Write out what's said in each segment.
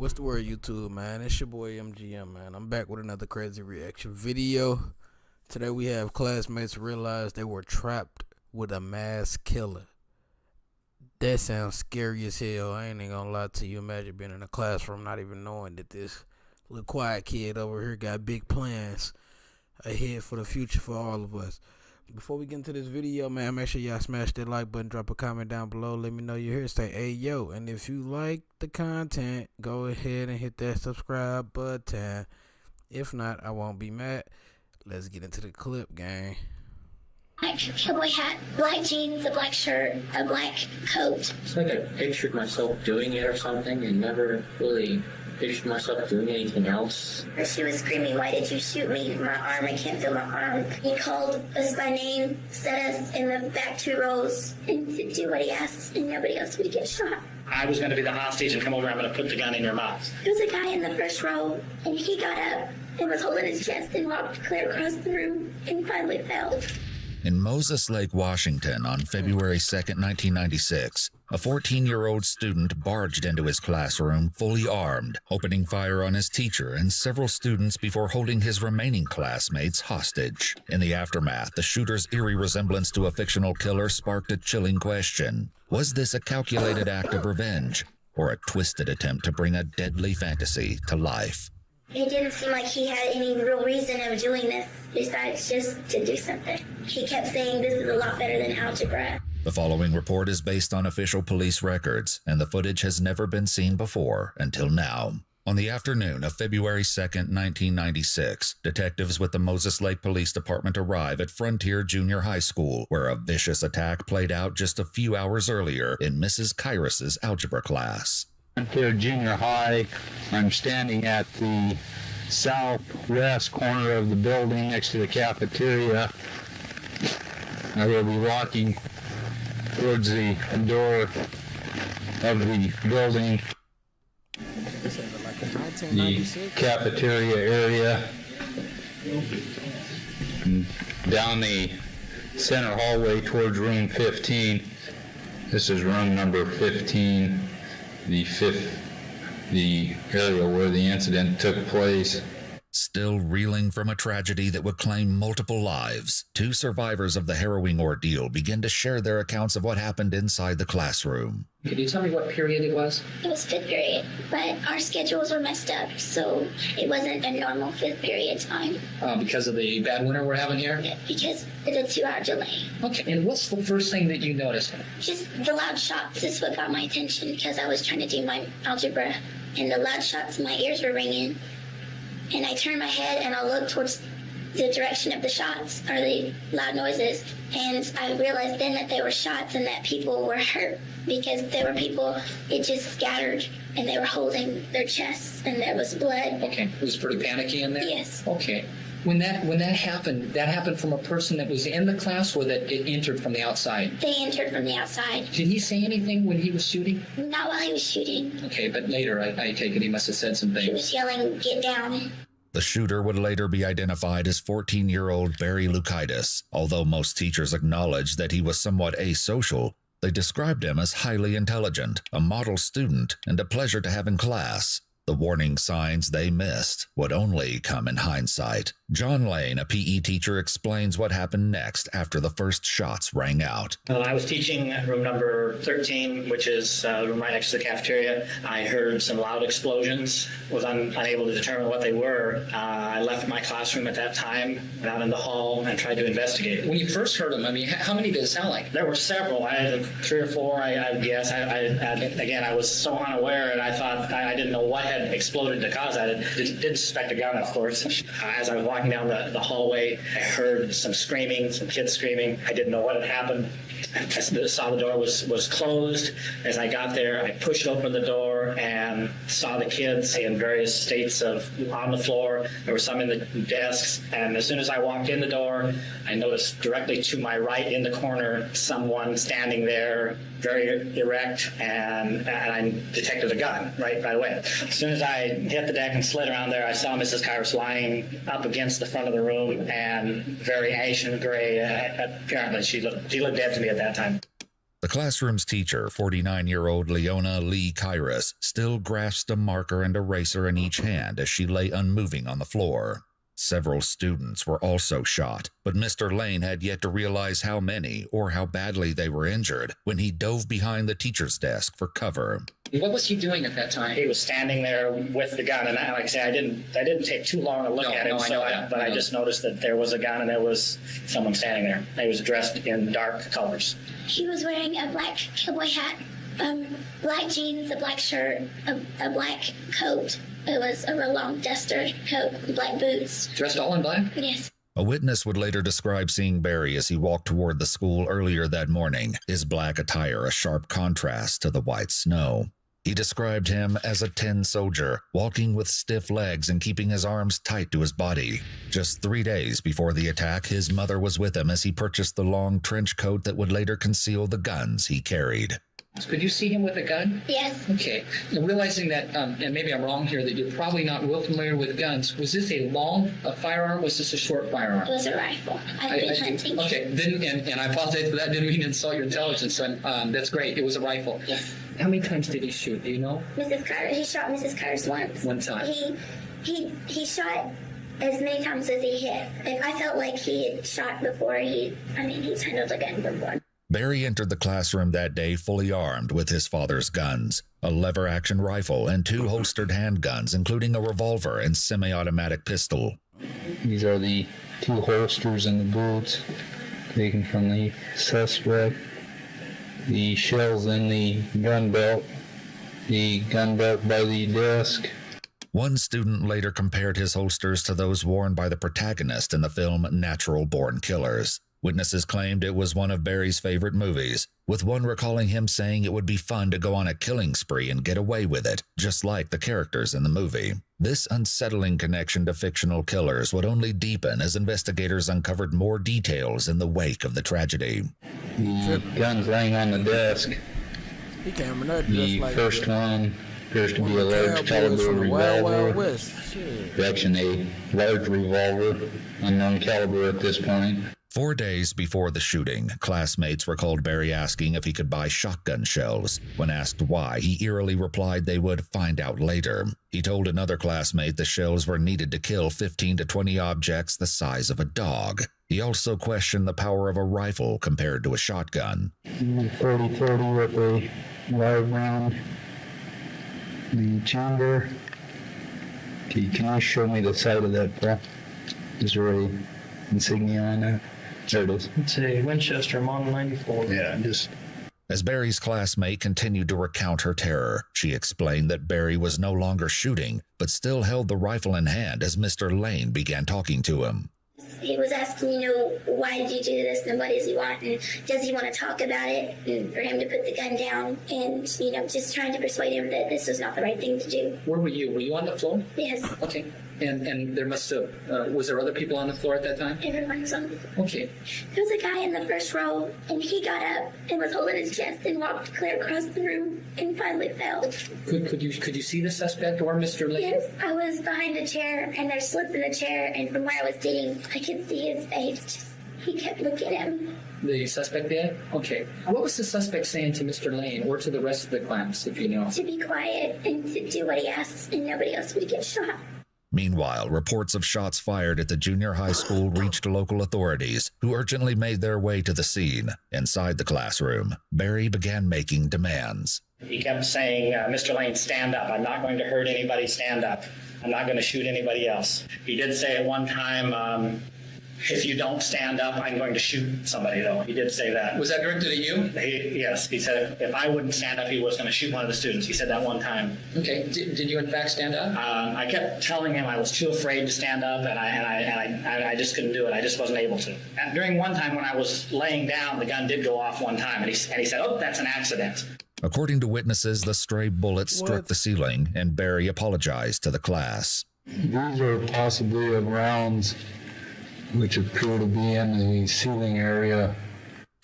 What's the word, YouTube, man? It's your boy MGM, man. I'm back with another crazy reaction video. Today we have classmates realize they were trapped with a mass killer. That sounds scary as hell. I ain't even gonna lie to you. Imagine being in a classroom not even knowing that this little quiet kid over here got big plans ahead for the future for all of us. Before we get into this video, man, make sure y'all smash that like button, drop a comment down below, let me know you're here, say hey yo, and if you like the content, go ahead and hit that subscribe button. If not, I won't be mad. Let's get into the clip, gang. Black cowboy hat, black jeans, a black shirt, a black coat. It's like I pictured myself doing it or something and never really pictured myself doing anything else. She was screaming, "Why did you shoot me? My arm, I can't feel my arm." He called us by name, set us in the back 2 rows, and to do what he asked, and nobody else would get shot. I was going to be the hostage and come over, I'm going to put the gun in your mouth. There was a guy in the first row, and he got up and was holding his chest and walked clear across the room and finally fell. In Moses Lake, Washington, on February 2nd, 1996, a 14-year-old student barged into his classroom fully armed, opening fire on his teacher and several students before holding his remaining classmates hostage. In the aftermath, the shooter's eerie resemblance to a fictional killer sparked a chilling question. Was this a calculated act of revenge, or a twisted attempt to bring a deadly fantasy to life? It didn't seem like he had any real reason of doing this besides just to do something. He kept saying this is a lot better than algebra. The following report is based on official police records, and the footage has never been seen before until now. On the afternoon of February 2nd, 1996, detectives with the Moses Lake Police Department arrive at Frontier Junior High School, where a vicious attack played out just a few hours earlier in Mrs. Kyrus's algebra class. Frontier Junior High. I'm standing at the southwest corner of the building next to the cafeteria. I will be walking towards the door of the building, the cafeteria area, and down the center hallway towards room 15. This is room number 15. The area where the incident took place. Still reeling from a tragedy that would claim multiple lives, 2 survivors of the harrowing ordeal begin to share their accounts of what happened inside the classroom. Can you tell me what period it was? It was 5th period, but our schedules were messed up, so it wasn't a normal 5th period time. Because of the bad winter we're having here? Because it's a 2-hour delay. Okay, and what's the first thing that you noticed? Just the loud shots is what got my attention because I was trying to do my algebra. And the loud shots, my ears were ringing. And I turned my head and I looked towards the direction of the shots or the loud noises. And I realized then that they were shots and that people were hurt because there were people, it just scattered and they were holding their chests and there was blood. Okay, it was pretty panicky in there? Yes. Okay. When that happened from a person that was in the class or that it entered from the outside? They entered from the outside. Did he say anything when he was shooting? Not while he was shooting. Okay, but later I take it he must have said some He things. was yelling, "Get down." The shooter would later be identified as 14-year-old Barry Lukaitis. Although most teachers acknowledged that he was somewhat asocial, they described him as highly intelligent, a model student, and a pleasure to have in class. The warning signs they missed would only come in hindsight. John Lane, a PE teacher, explains what happened next after the first shots rang out. I was teaching at room number 13, which is the room right next to the cafeteria. I heard some loud explosions, was unable to determine what they were. I left my classroom at that time, went out in the hall, and tried to investigate. When you first heard them, I mean, how many did it sound like? There were several. I had 3 or 4, I guess. Again, I was so unaware, and I thought I didn't know what had exploded to cause that. Didn't suspect a gun, of course. As I was walking down the hallway, I heard some screaming, some kids screaming. I didn't know what had happened. I saw the door was closed. As I got there, I pushed open the door and saw the kids in various states on the floor. There were some in the desks. And as soon as I walked in the door, I noticed directly to my right in the corner someone standing there, very erect, and I detected a gun right away. As soon as I hit the deck and slid around there, I saw Mrs. Kyrus lying up against the front of the room and very ashen gray. Apparently, she looked dead to me at that time. The classroom's teacher, 49-year-old Leona Lee Kairos, still grasped a marker and eraser in each hand as she lay unmoving on the floor. Several students were also shot, but Mr. Lane had yet to realize how many or how badly they were injured when he dove behind the teacher's desk for cover. What was he doing at that time? He was standing there with the gun, and like I say, I didn't take too long to look at him, but I just noticed that there was a gun and there was someone standing there. He was dressed in dark colors. He was wearing a black cowboy hat, black jeans, a black shirt, a black coat. It was a real long duster coat, black boots. Dressed all in black? Yes. A witness would later describe seeing Barry as he walked toward the school earlier that morning, his black attire a sharp contrast to the white snow. He described him as a tin soldier, walking with stiff legs and keeping his arms tight to his body. Just 3 days before the attack, his mother was with him as he purchased the long trench coat that would later conceal the guns he carried. Could you see him with a gun? Yes. Okay. And realizing that, and maybe I'm wrong here, that you're probably not real familiar with guns, was this a long firearm? Was this a short firearm? It was a rifle. I've been hunting. Okay. And I apologize for that. Didn't mean to insult your intelligence. That's great. It was a rifle. Yes. How many times did he shoot? Do you know? Mrs. Carter, he shot Mrs. Carter's once. One time. He shot as many times as he hit. If I felt like he had shot before, he's handled a gun before. Barry entered the classroom that day fully armed with his father's guns, a lever-action rifle and 2 holstered handguns, including a revolver and semi-automatic pistol. These are the 2 holsters and the boots taken from the suspect. The shells in the gun belt by the desk. One student later compared his holsters to those worn by the protagonist in the film Natural Born Killers. Witnesses claimed it was one of Barry's favorite movies, with one recalling him saying it would be fun to go on a killing spree and get away with it, just like the characters in the movie. This unsettling connection to fictional killers would only deepen as investigators uncovered more details in the wake of the tragedy. The guns laying on the desk. He came in there The just like first one appears to be a large cowboys caliber from the Wild Wild revolver. West. Shit. Actually, a large revolver, unknown caliber at this point. 4 days before the shooting, classmates recalled Barry asking if he could buy shotgun shells. When asked why, he eerily replied they would find out later. He told another classmate the shells were needed to kill 15 to 20 objects the size of a dog. He also questioned the power of a rifle compared to a shotgun. 30-30 with a live round. The chamber. Okay, can you show me the side of that prep? Is there a insignia on that? There it is. It's a Winchester Model 94. Yeah, just... As Barry's classmate continued to recount her terror, she explained that Barry was no longer shooting, but still held the rifle in hand as Mr. Lane began talking to him. He was asking, why did you do this and what does he want and does he want to talk about it, and for him to put the gun down and, just trying to persuade him that this was not the right thing to do. Where were you? Were you on the floor? Yes. Okay. And there must have, was there other people on the floor at that time? Everyone was on the floor. Okay. There was a guy in the first row, and he got up and was holding his chest and walked clear across the room and finally fell. Could you see the suspect or Mr. Lane? Yes, I was behind a chair, and there's slits in the chair, and from where I was sitting, I could see his face. He kept looking at him. The suspect did? Okay. What was the suspect saying to Mr. Lane or to the rest of the class, if you know? To be quiet and to do what he asked, and nobody else would get shot. Meanwhile, reports of shots fired at the junior high school reached local authorities, who urgently made their way to the scene. Inside the classroom, Barry began making demands. He kept saying, Mr. Lane, stand up. I'm not going to hurt anybody. Stand up. I'm not going to shoot anybody else. He did say at one time, if you don't stand up, I'm going to shoot somebody, though. He did say that. Was that directed at you? Yes. He said if I wouldn't stand up, he was going to shoot one of the students. He said that one time. Okay. Did you in fact stand up? I kept telling him I was too afraid to stand up, and I just couldn't do it. I just wasn't able to. And during one time when I was laying down, the gun did go off one time, and he said, oh, that's an accident. According to witnesses, the stray bullet struck the ceiling, and Barry apologized to the class. These are possibly rounds which appear to be in the ceiling area.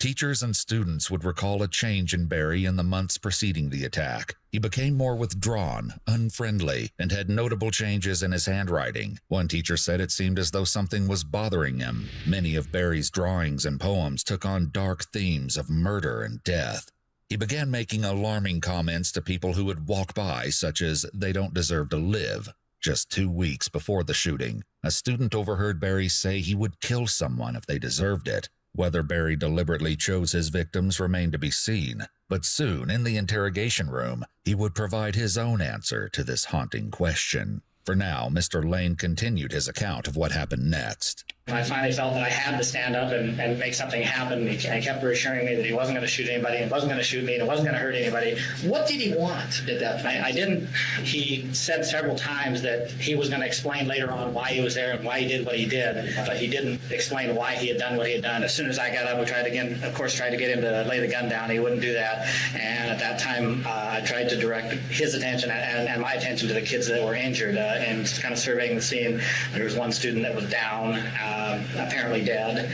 Teachers and students would recall a change in Barry in the months preceding the attack. He became more withdrawn, unfriendly, and had notable changes in his handwriting. One teacher said it seemed as though something was bothering him. Many of Barry's drawings and poems took on dark themes of murder and death. He began making alarming comments to people who would walk by, such as, "They don't deserve to live." Just 2 weeks before the shooting, a student overheard Barry say he would kill someone if they deserved it. Whether Barry deliberately chose his victims remained to be seen, but soon in the interrogation room, he would provide his own answer to this haunting question. For now, Mr. Lane continued his account of what happened next. I finally felt that I had to stand up and make something happen. He kept reassuring me that he wasn't going to shoot anybody, and wasn't going to shoot me, and it wasn't going to hurt anybody. What did he want at that point? I didn't. He said several times that he was going to explain later on why he was there and why he did what he did, but he didn't explain why he had done what he had done. As soon as I got up, we tried to get him to lay the gun down. He wouldn't do that, and at that time, I tried to direct his attention and my attention to the kids that were injured and kind of surveying the scene. There was one student that was down, apparently dead.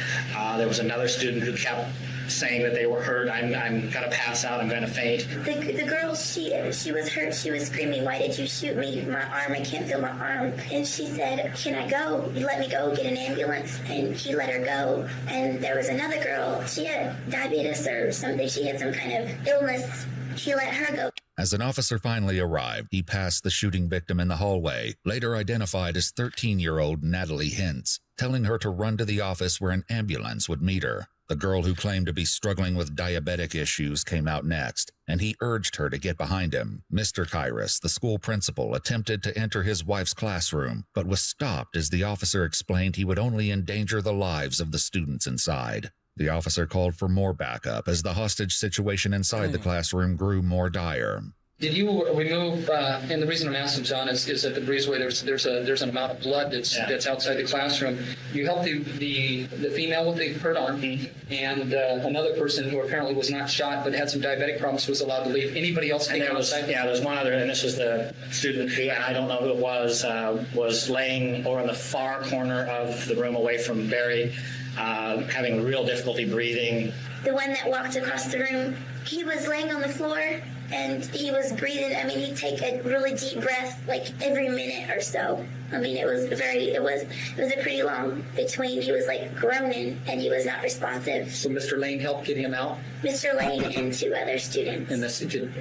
There was another student who kept saying that they were hurt. I'm gonna pass out. I'm gonna faint. The girl, she was hurt. She was screaming, "Why did you shoot me? My arm, I can't feel my arm." And she said, "Can I go? Let me go get an ambulance." And he let her go. And there was another girl. She had diabetes or something. She had some kind of illness. He let her go. As an officer finally arrived, he passed the shooting victim in the hallway, later identified as 13-year-old Natalie Hintz, telling her to run to the office where an ambulance would meet her. The girl who claimed to be struggling with diabetic issues came out next, and he urged her to get behind him. Mr. Kyrus, the school principal, attempted to enter his wife's classroom, but was stopped as the officer explained he would only endanger the lives of the students inside. The officer called for more backup as the hostage situation inside the classroom grew more dire. Did you remove? And the reason I'm asking, John, is at the breezeway there's an amount of blood that's outside the classroom. You helped the female with the hurt arm, and another person who apparently was not shot but had some diabetic problems was allowed to leave. Anybody else? And there was one other, and this was the student who, and I don't know who it was laying over in the far corner of the room away from Barry, having real difficulty breathing. The one that walked across the room, he was laying on the floor and he was breathing. I mean, he'd take a really deep breath like every minute or so. I mean, it was a pretty long between. He was like groaning and he was not responsive. So Mr. Lane helped get him out? Mr. Lane and 2 other students. And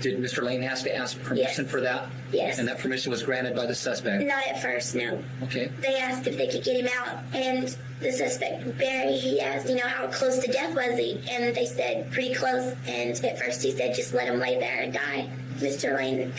did Mr. Lane have to ask permission for that? Yes. And that permission was granted by the suspect? Not at first, no. Okay. They asked if they could get him out, and the suspect, Barry, he asked, how close to death was he? And they said, pretty close. And at first he said, just let him lay there and die. Mr. Lane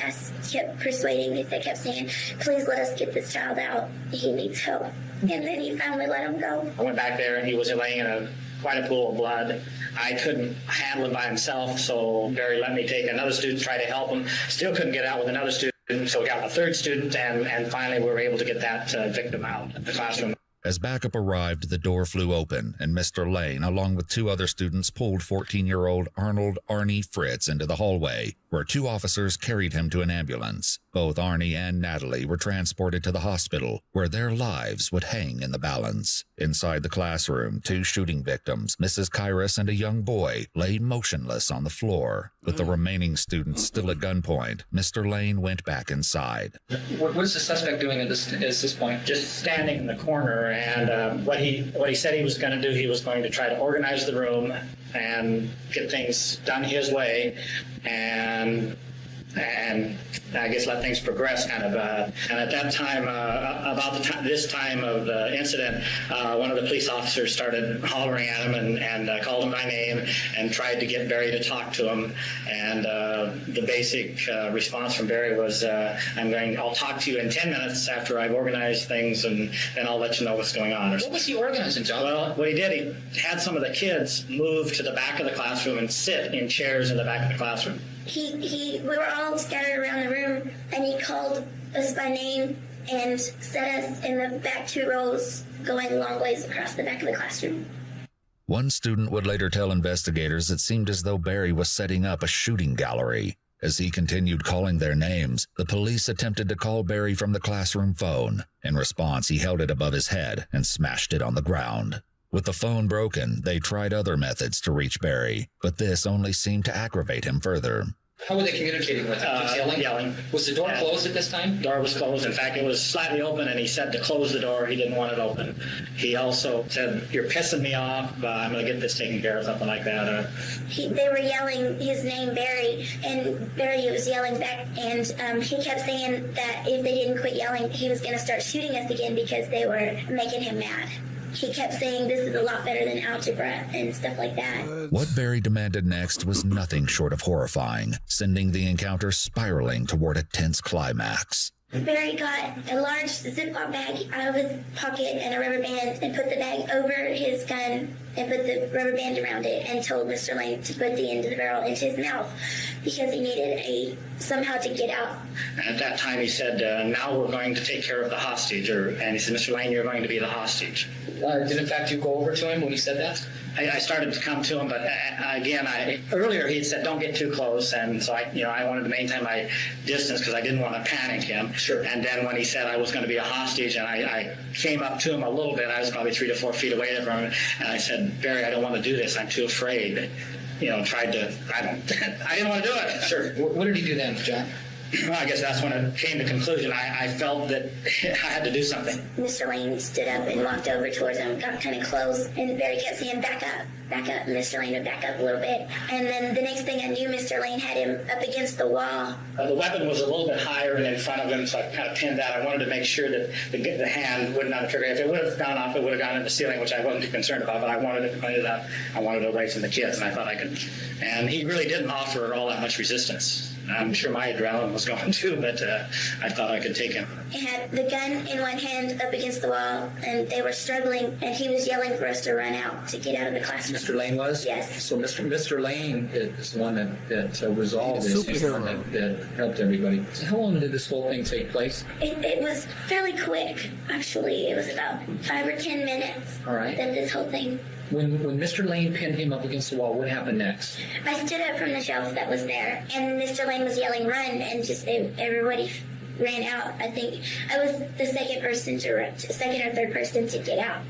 kept persuading me. They kept saying, please let us get this child out. He needs help. And then he finally let him go. I went back there and he was laying in quite a pool of blood. I couldn't handle him by himself, so Barry let me take another student, try to help him. Still couldn't get out with another student, so we got a third student, and finally we were able to get that victim out of the classroom. As backup arrived, the door flew open, and Mr. Lane, along with 2 other students, pulled 14-year-old Arnold Arnie Fritz into the hallway, where 2 officers carried him to an ambulance. Both Arnie and Natalie were transported to the hospital, where their lives would hang in the balance. Inside the classroom, 2 shooting victims, Mrs. Kyrus and a young boy, lay motionless on the floor. With the remaining students still at gunpoint, Mr. Lane went back inside. What is the suspect doing at this point? Just standing in the corner, and what he said he was going to do, he was going to try to organize the room and get things done his way, and I guess let things progress kind of. And at that time, this time of the incident, one of the police officers started hollering at him and called him by name and tried to get Barry to talk to him. And the basic response from Barry was, I'll talk to you in 10 minutes after I've organized things, and then I'll let you know what's going on. What was he organizing, John? Well, what he did, he had some of the kids move to the back of the classroom and sit in chairs in the back of the classroom. We were all scattered around the room, and he called us by name and set us in the back 2 rows, going long ways across the back of the classroom. One student would later tell investigators it seemed as though Barry was setting up a shooting gallery. As he continued calling their names, the police attempted to call Barry from the classroom phone. In response, he held it above his head and smashed it on the ground. With the phone broken, they tried other methods to reach Barry, but this only seemed to aggravate him further. How were they communicating with him? Just yelling? Yelling. Was the door closed at this time? Door was closed. In fact, it was slightly open, and he said to close the door. He didn't want it open. He also said, "You're pissing me off. I'm going to get this taken care of," something like that. They were yelling his name, Barry, and Barry was yelling back, and he kept saying that if they didn't quit yelling, he was going to start shooting us again because they were making him mad. He kept saying this is a lot better than algebra and stuff like that. What Barry demanded next was nothing short of horrifying, sending the encounter spiraling toward a tense climax. Barry got a large Ziploc bag out of his pocket and a rubber band and put the bag over his gun and put the rubber band around it and told Mr. Lane to put the end of the barrel into his mouth because he needed somehow to get out. And at that time, he said, "Now we're going to take care of the hostage." And he said, "Mr. Lane, you're going to be the hostage." Did in fact you go over to him when he said that? I started to come to him, but again, earlier he had said, "Don't get too close," and so I wanted to maintain my distance because I didn't want to panic him. Sure. And then when he said I was going to be a hostage, and I came up to him a little bit, I was probably 3 to 4 feet away from him, and I said, "Barry, I don't want to do this. I'm too afraid." I didn't want to do it. Sure. What did he do then, John? Well, I guess that's when it came to conclusion. I felt that I had to do something. Mr. Lane stood up and walked over towards him, got kind of close, and Barry kept saying, back up. And Mr. Lane would back up a little bit. And then the next thing I knew, Mr. Lane had him up against the wall. The weapon was a little bit higher and in front of him, so I kind of pinned that. I wanted to make sure that the hand wouldn't have triggered. If it would have gone off, it would have gone in the ceiling, which I wasn't too concerned about, but I wanted it pointed out. I wanted it away from the kids, and I thought I could. And he really didn't offer all that much resistance. I'm sure my adrenaline was going too, but I thought I could take him. He had the gun in one hand up against the wall, and they were struggling, and he was yelling for us to run out to get out of the classroom. Mr. Lane was? Yes. So Mr. Lane is the one that resolved this. He's a superhero. That helped everybody. So how long did this whole thing take place? It was fairly quick, actually. It was about 5 or 10 minutes. All right. That this whole thing. When Mr. Lane pinned him up against the wall, what happened next? I stood up from the shelf that was there, and Mr. Lane was yelling, run, and just everybody ran out. I think I was the second or third person to get out.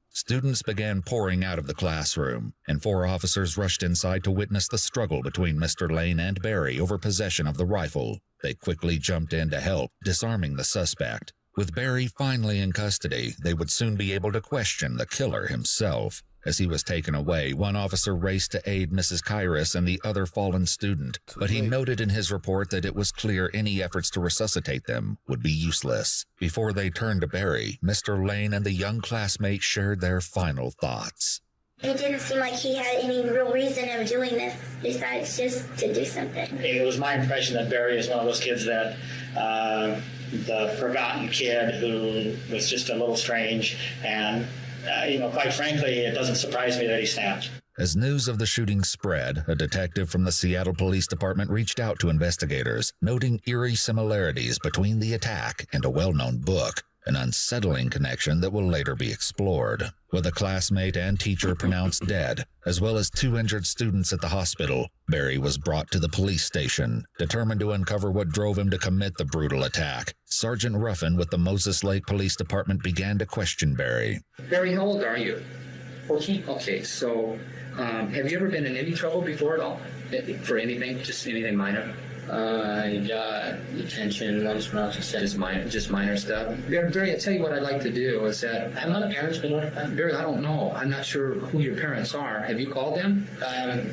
Students began pouring out of the classroom, and 4 officers rushed inside to witness the struggle between Mr. Lane and Barry over possession of the rifle. They quickly jumped in to help, disarming the suspect. With Barry finally in custody, they would soon be able to question the killer himself. As he was taken away, one officer raced to aid Mrs. Kyrus and the other fallen student, but he noted in his report that it was clear any efforts to resuscitate them would be useless. Before they turned to Barry, Mr. Lane and the young classmate shared their final thoughts. It didn't seem like he had any real reason of doing this besides just to do something. It was my impression that Barry is one of those kids that the forgotten kid who was just a little strange, and quite frankly, it doesn't surprise me that he snapped. As news of the shooting spread, a detective from the Seattle Police Department reached out to investigators, noting eerie similarities between the attack and a well-known book, an unsettling connection that will later be explored. With a classmate and teacher pronounced dead, as well as 2 injured students at the hospital, Barry was brought to the police station. Determined to uncover what drove him to commit the brutal attack, Sergeant Ruffin with the Moses Lake Police Department began to question Barry. Barry, how old are you? 14. Okay, so have you ever been in any trouble before at all? For anything? Just anything minor? I got detention once when I was a Just minor stuff. Barry, I tell you what I'd like to do is that Have my parents been notified? Barry, I don't know. I'm not sure who your parents are. Have you called them?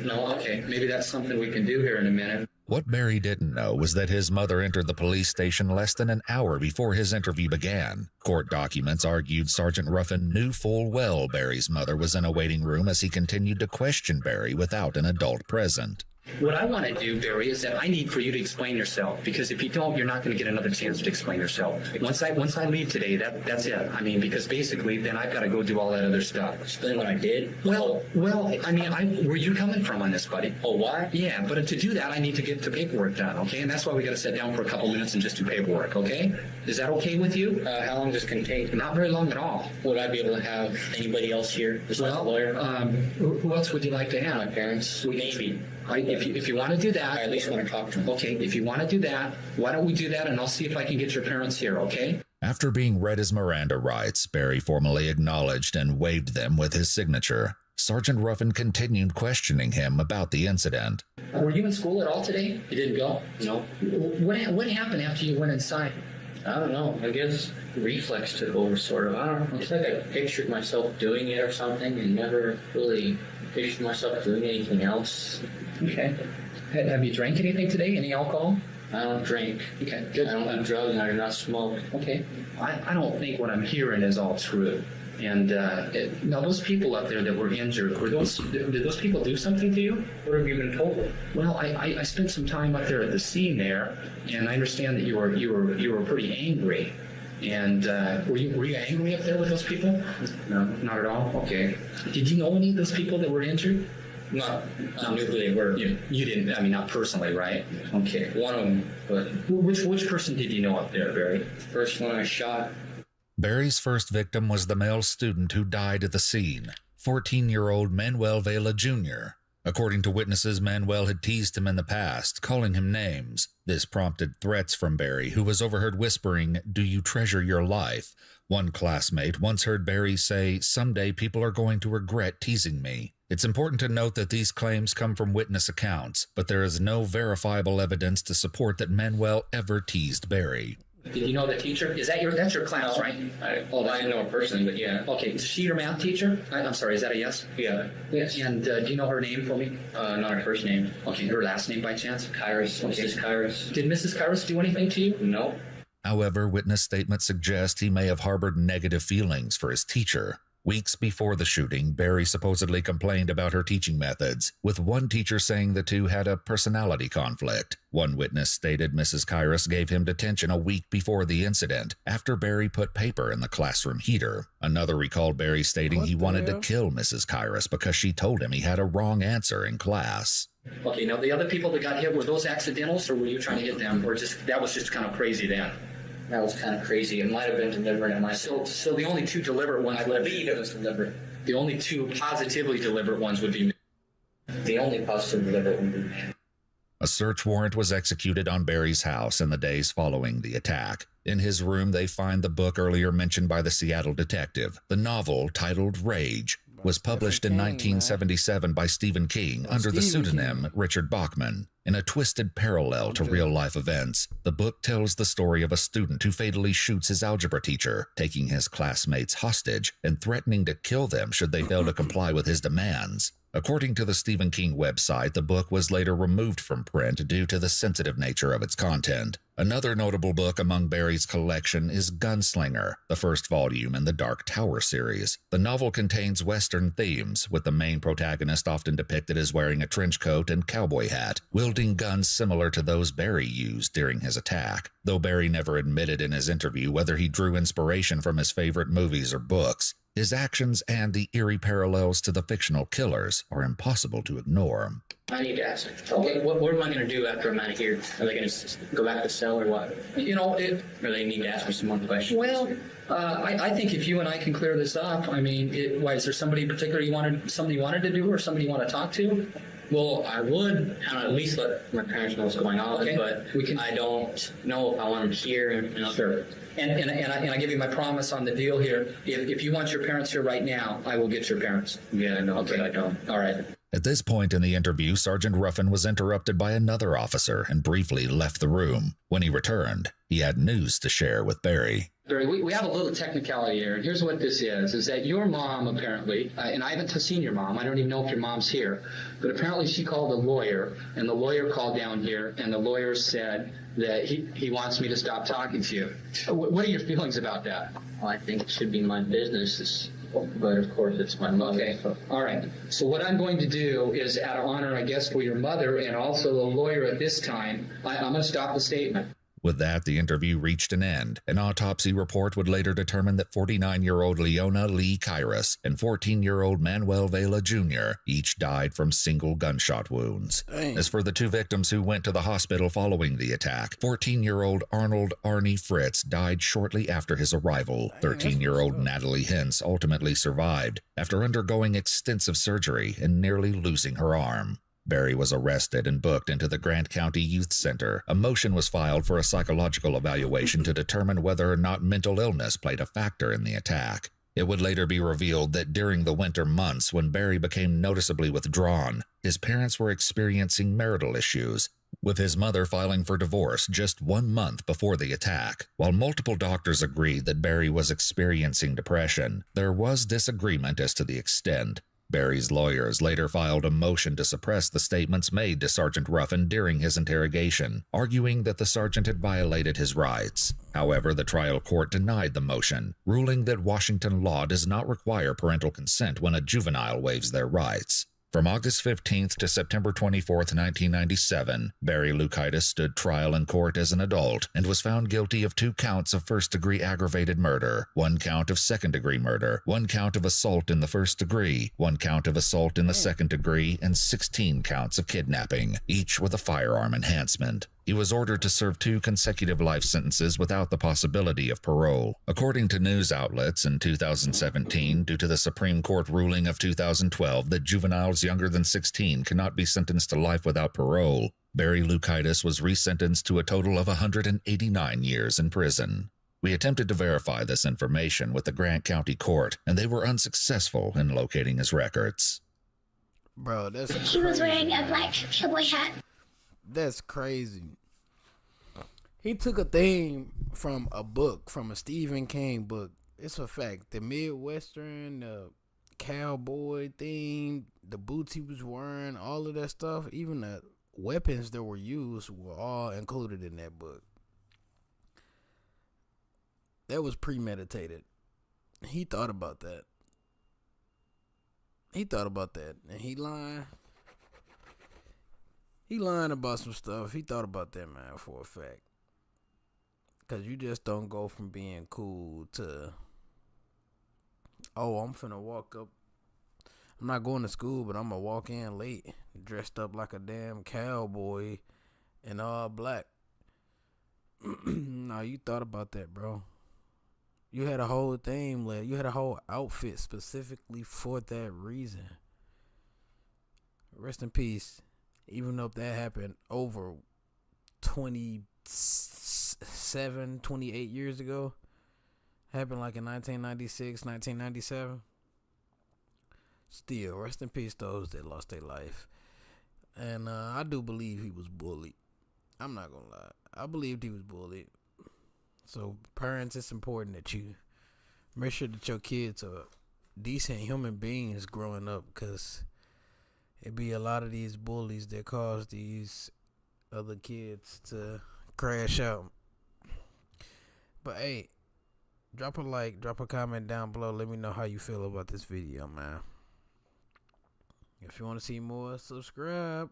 No. Okay, maybe that's something we can do here in a minute. What Barry didn't know was that his mother entered the police station less than an hour before his interview began. Court documents argued Sergeant Ruffin knew full well Barry's mother was in a waiting room as he continued to question Barry without an adult present. What I want to do, Barry, is that I need for you to explain yourself, because if you don't, you're not going to get another chance to explain yourself. Once I leave today, that's it. I mean, because basically, then I've got to go do all that other stuff. Explain what I did? Well, I mean, where you coming from on this, buddy? Oh, why? Yeah, but to do that, I need to get the paperwork done, okay? And that's why we got to sit down for a couple minutes and just do paperwork, okay? Is that okay with you? How long does it take? Not very long at all. Would I be able to have anybody else here besides the lawyer? Who else would you like to have? My parents? Maybe. If you want to do that, I at least want to talk to them. okay, if you want to do that, why don't we do that, and I'll see if I can get your parents here, okay? After being read his Miranda rights, Barry formally acknowledged and waived them with his signature. Sergeant Ruffin continued questioning him about the incident. Were you in school at all today? You didn't go? No. What happened after you went inside? I don't know. I guess reflex took over, sort of. I don't know. It's like I pictured myself doing it or something and never really pictured myself doing anything else. Okay. Have you drank anything today? Any alcohol? I don't drink. Okay, I good. don't do drugs and I do not smoke. Okay. I don't think what I'm hearing is all true. And now those people up there that were injured, did those people do something to you? What have you been told? Well, I spent some time up there at the scene there, and I understand that you were pretty angry. And were you angry up there with those people? No. Not at all. Okay. Did you know any of those people that were injured? I knew who they were. You didn't. I mean, not personally, right? Okay. One of them, but Which person did you know up there, Barry? first one I shot. Barry's first victim was the male student who died at the scene, 14-year-old Manuel Vela Jr. According to witnesses, Manuel had teased him in the past, calling him names. This prompted threats from Barry, who was overheard whispering, "Do you treasure your life?" One classmate once heard Barry say, "Someday people are going to regret teasing me." It's important to note that these claims come from witness accounts, but there is no verifiable evidence to support that Manuel ever teased Barry. Did you know the teacher? That's your class, right? I didn't know her personally, but yeah. Okay, is she your math teacher? I'm sorry, is that a yes? Yeah. Yes. And do you know her name for me? Not her first name. Okay, her last name by chance? Kairos. Okay. Mrs. Kairos. Did Mrs. Kairos do anything to you? No. However, witness statements suggest he may have harbored negative feelings for his teacher. Weeks before the shooting, Barry supposedly complained about her teaching methods, with one teacher saying the two had a personality conflict. One witness stated Mrs. Kairos gave him detention a week before the incident, after Barry put paper in the classroom heater. Another recalled Barry stating he wanted to kill Mrs. Kairos because she told him he had a wrong answer in class. Okay, now the other people that got hit, were those accidentals, or were you trying to hit them? Or that was just kind of crazy then? That was kind of crazy. It might have been deliberate. It might have So the only two deliberate ones I believe it was deliberate. the only two positively deliberate ones would be The only positive deliberate would be A search warrant was executed on Barry's house in the days following the attack. In his room, they find the book earlier mentioned by the Seattle detective. The novel, titled Rage, was published in 1977 by Stephen King under the pseudonym Richard Bachman. In a twisted parallel to real-life events, the book tells the story of a student who fatally shoots his algebra teacher, taking his classmates hostage and threatening to kill them should they fail to comply with his demands. According to the Stephen King website, the book was later removed from print due to the sensitive nature of its content. Another notable book among Barry's collection is Gunslinger, the first volume in the Dark Tower series. The novel contains Western themes, with the main protagonist often depicted as wearing a trench coat and cowboy hat, wielding guns similar to those Barry used during his attack. Though Barry never admitted in his interview whether he drew inspiration from his favorite movies or books, his actions and the eerie parallels to the fictional killers are impossible to ignore. I need to ask. Okay, what am I going to do after I'm out of here? Are they going to go back to the cell or what? Or they need to ask me some more questions? Well, I think if you and I can clear this up, I mean, why, is there somebody in particular you wanted to do or somebody you want to talk to? Well, I would at least let my parents know what's going on, Okay. but I don't know if I want them here. Sure. And I give you my promise on the deal here. If you want your parents here right now, I will get your parents. Yeah, no, okay. But I don't. All right. At this point in the interview, Sergeant Ruffin was interrupted by another officer and briefly left the room. When he returned, he had news to share with Barry. Barry, we have a little technicality here, and here's what this is that your mom apparently, and I haven't seen your mom, I don't even know if your mom's here, but apparently she called a lawyer, and the lawyer called down here, and the lawyer said that he wants me to stop talking to you. What are your feelings about that? Well, I think it should be my business, but of course it's my mother. Okay, all right. So what I'm going to do is, out of honor, I guess, for your mother and also the lawyer at this time, I'm going to stop the statement. With that, the interview reached an end. An autopsy report would later determine that 49-year-old Leona Lee Kairos and 14-year-old Manuel Vela Jr. each died from single gunshot wounds. Dang. As for the two victims who went to the hospital following the attack, 14-year-old Arnold Arnie Fritz died shortly after his arrival. 13-year-old Natalie Hintz ultimately survived after undergoing extensive surgery and nearly losing her arm. Barry was arrested and booked into the Grant County Youth Center. A motion was filed for a psychological evaluation to determine whether or not mental illness played a factor in the attack. It would later be revealed that during the winter months when Barry became noticeably withdrawn, his parents were experiencing marital issues, with his mother filing for divorce just 1 month before the attack. While multiple doctors agreed that Barry was experiencing depression, there was disagreement as to the extent. Barry's lawyers later filed a motion to suppress the statements made to Sergeant Ruffin during his interrogation, arguing that the sergeant had violated his rights. However, the trial court denied the motion, ruling that Washington law does not require parental consent when a juvenile waives their rights. From August 15th to September 24th, 1997, Barry Lukaitis stood trial in court as an adult and was found guilty of 2 counts of first-degree aggravated murder, 1 count of second-degree murder, 1 count of assault in the first degree, 1 count of assault in the second degree, and 16 counts of kidnapping, each with a firearm enhancement. He was ordered to serve 2 consecutive life sentences without the possibility of parole. According to news outlets, in 2017, due to the Supreme Court ruling of 2012 that juveniles younger than 16 cannot be sentenced to life without parole, Barry Lukaitis was resentenced to a total of 189 years in prison. We attempted to verify this information with the Grant County Court, and they were unsuccessful in locating his records. Bro, that's He was wearing a black cowboy hat. That's crazy. He took a theme from a book, from a Stephen King book. It's a fact. The Midwestern, the cowboy theme, the boots he was wearing, all of that stuff, even the weapons that were used were all included in that book. That was premeditated. He thought about that. And he lying. He lying about some stuff. He thought about that, man, for a fact. Because you just don't go from being cool to, oh, I'm finna walk up. I'm not going to school, but I'm going to walk in late, dressed up like a damn cowboy and all black. No, you thought about that, bro. You had a whole theme, you had a whole outfit specifically for that reason. Rest in peace. Even though that happened over 28 years ago. Happened like in 1996, 1997. Still, rest in peace those that lost their life. And I do believe he was bullied. I'm not going to lie. I believed he was bullied. So, parents, it's important that you make sure that your kids are decent human beings growing up, because it be a lot of these bullies that cause these other kids to crash out. But hey, drop a like, drop a comment down below. Let me know how you feel about this video, man. If you want to see more, subscribe.